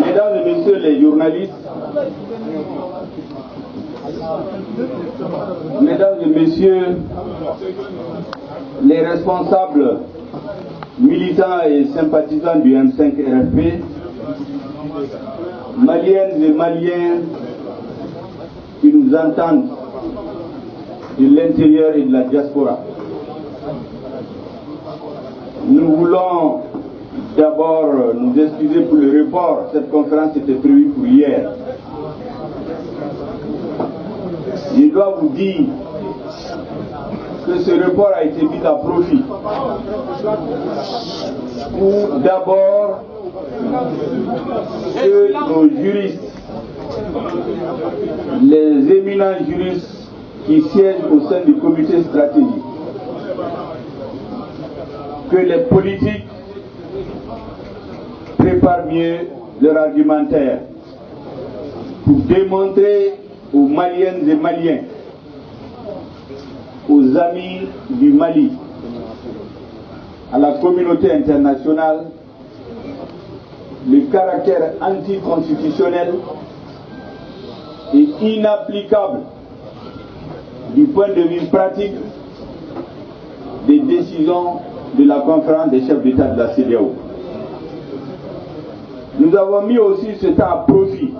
Mesdames et messieurs les journalistes, mesdames et messieurs les responsables militants et sympathisants du M5 RFP, Maliennes et Maliens qui nous entendent de l'intérieur et de la diaspora. Nous voulons d'abord nous excuser pour le report. Cette conférence était prévue pour hier. Je dois vous dire que ce report a été mis à profit pour d'abord que nos juristes, les éminents juristes qui siègent au sein du comité stratégique, que les politiques préparent mieux leur argumentaire pour démontrer aux Maliennes et Maliens, aux amis du Mali, à la communauté internationale, le caractère anticonstitutionnel et inapplicable du point de vue pratique des décisions de la conférence des chefs d'État de la CEDEAO. Nous avons mis aussi ce temps à profit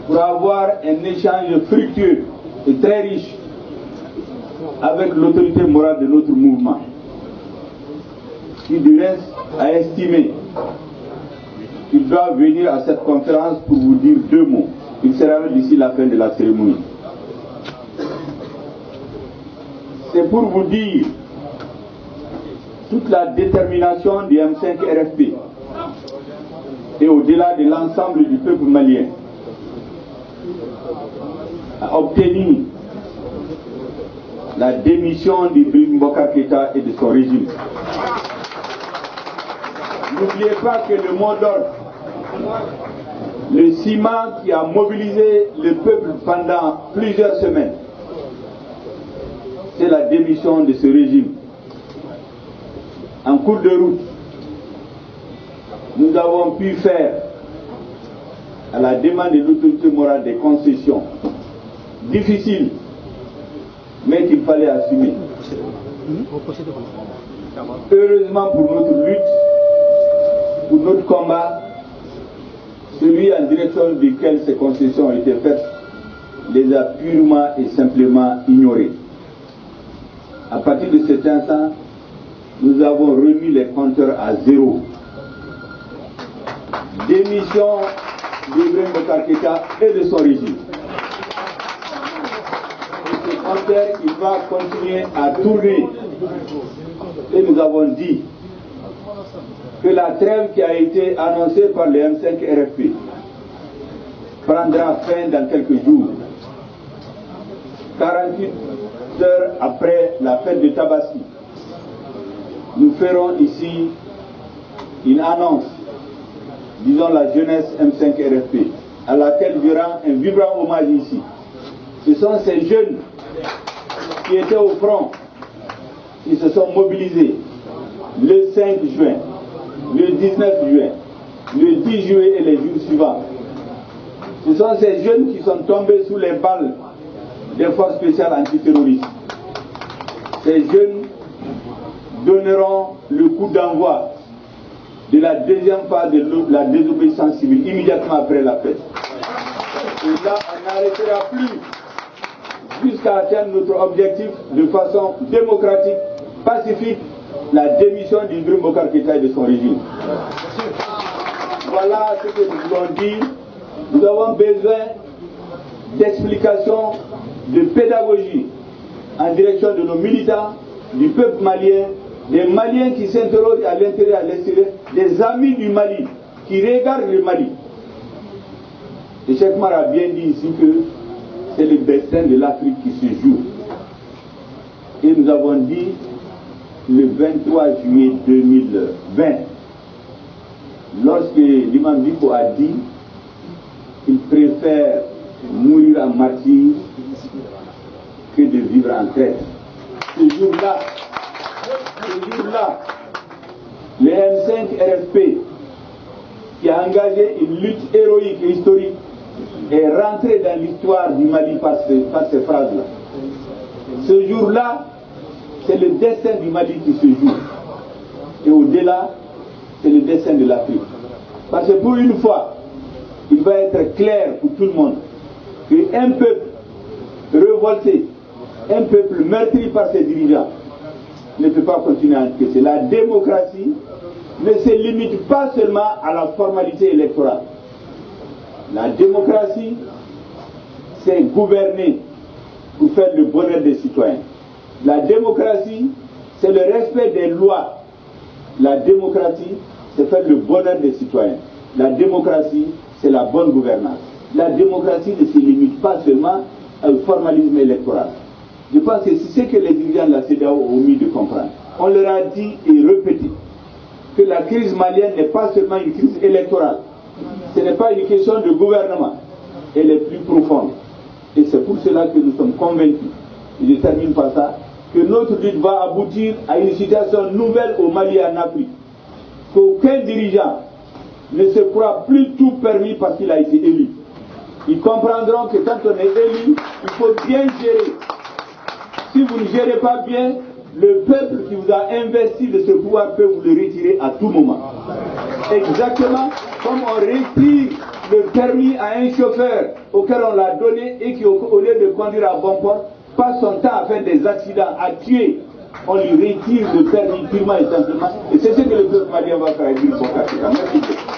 pour avoir un échange fructueux et très riche avec l'autorité morale de notre mouvement, qui du reste a estimé qu'il doit venir à cette conférence pour vous dire deux mots. Il sera là d'ici la fin de la cérémonie. C'est pour vous dire toute la détermination du M5 RFP et au-delà de l'ensemble du peuple malien à obtenir la démission d'Ibrahim Boubacar Keïta et de son régime. N'oubliez pas que le mot d'ordre, le ciment qui a mobilisé le peuple pendant plusieurs semaines, c'est la démission de ce régime. En cours de route, nous avons pu faire, à la demande de l'autorité morale, des concessions difficiles, mais qu'il fallait assumer. Heureusement pour notre lutte, pour notre combat, celui en direction duquel ces concessions ont été faites les a purement et simplement ignorées. À partir de cet instant, nous avons remis les compteurs à zéro. Démission d'Ibrahim Boubacar Keïta et de son régime. Et ce compteur, il va continuer à tourner. Et nous avons dit que la trêve qui a été annoncée par le M5 RFP prendra fin dans quelques jours. 48 heures après la fête de Tabaski, nous ferons ici une annonce, disons la jeunesse M5 RFP, à laquelle je rends un vibrant hommage ici. Ce sont ces jeunes qui étaient au front, qui se sont mobilisés le 5 juin, le 19 juin, le 10 juillet et les jours suivants. Ce sont ces jeunes qui sont tombés sous les balles des forces spéciales antiterroristes. Ces jeunes donneront le coup d'envoi de la deuxième phase de la désobéissance civile immédiatement après la fête. Et là, on n'arrêtera plus jusqu'à atteindre notre objectif de façon démocratique, pacifique, la démission d'Ibrahim Boubacar Keïta et de son régime. Voilà ce que nous voulons dire. Nous avons besoin d'explications, de pédagogie en direction de nos militants, du peuple malien, des Maliens qui s'interrogent à l'intérieur et à l'extérieur, des amis du Mali qui regardent le Mali. Et Cheikh Oumar a bien dit ici que c'est le destin de l'Afrique qui se joue. Et nous avons dit le 23 juillet 2020, lorsque l'imam Dicko a dit qu'il préfère mourir en martyr que de vivre en traître. Ce jour-là, le M5 RFP qui a engagé une lutte héroïque et historique, est rentré dans l'histoire du Mali par ces phrases-là. Ce jour-là, c'est le destin du Mali qui se joue. Et au-delà, c'est le destin de l'Afrique. Parce que pour une fois, il va être clair pour tout le monde qu'un peuple révolté, un peuple meurtri par ses dirigeants, ne peut pas continuer à encaisser. La démocratie ne se limite pas seulement à la formalité électorale. La démocratie, c'est gouverner pour faire le bonheur des citoyens. La démocratie, c'est le respect des lois. La démocratie, c'est faire le bonheur des citoyens. La démocratie, c'est la bonne gouvernance. La démocratie ne se limite pas seulement au formalisme électoral. Je pense que c'est ce que les dirigeants de la CEDEAO ont omis de comprendre. On leur a dit et répété que la crise malienne n'est pas seulement une crise électorale. Ce n'est pas une question de gouvernement. Elle est plus profonde. Et c'est pour cela que nous sommes convaincus, et je termine par ça, que notre lutte va aboutir à une situation nouvelle au Mali et en Afrique. Qu'aucun dirigeant ne se croit plus tout permis parce qu'il a été élu. Ils comprendront que quand on est élu, il faut bien gérer. Si vous ne gérez pas bien, le peuple qui vous a investi de ce pouvoir peut vous le retirer à tout moment. Exactement comme on retire le permis à un chauffeur auquel on l'a donné et qui, au lieu de conduire à bon port, passe son temps à faire des accidents, à tuer. On lui retire le permis purement et simplement. Et c'est ce que le peuple malien va faire avec Merci beaucoup.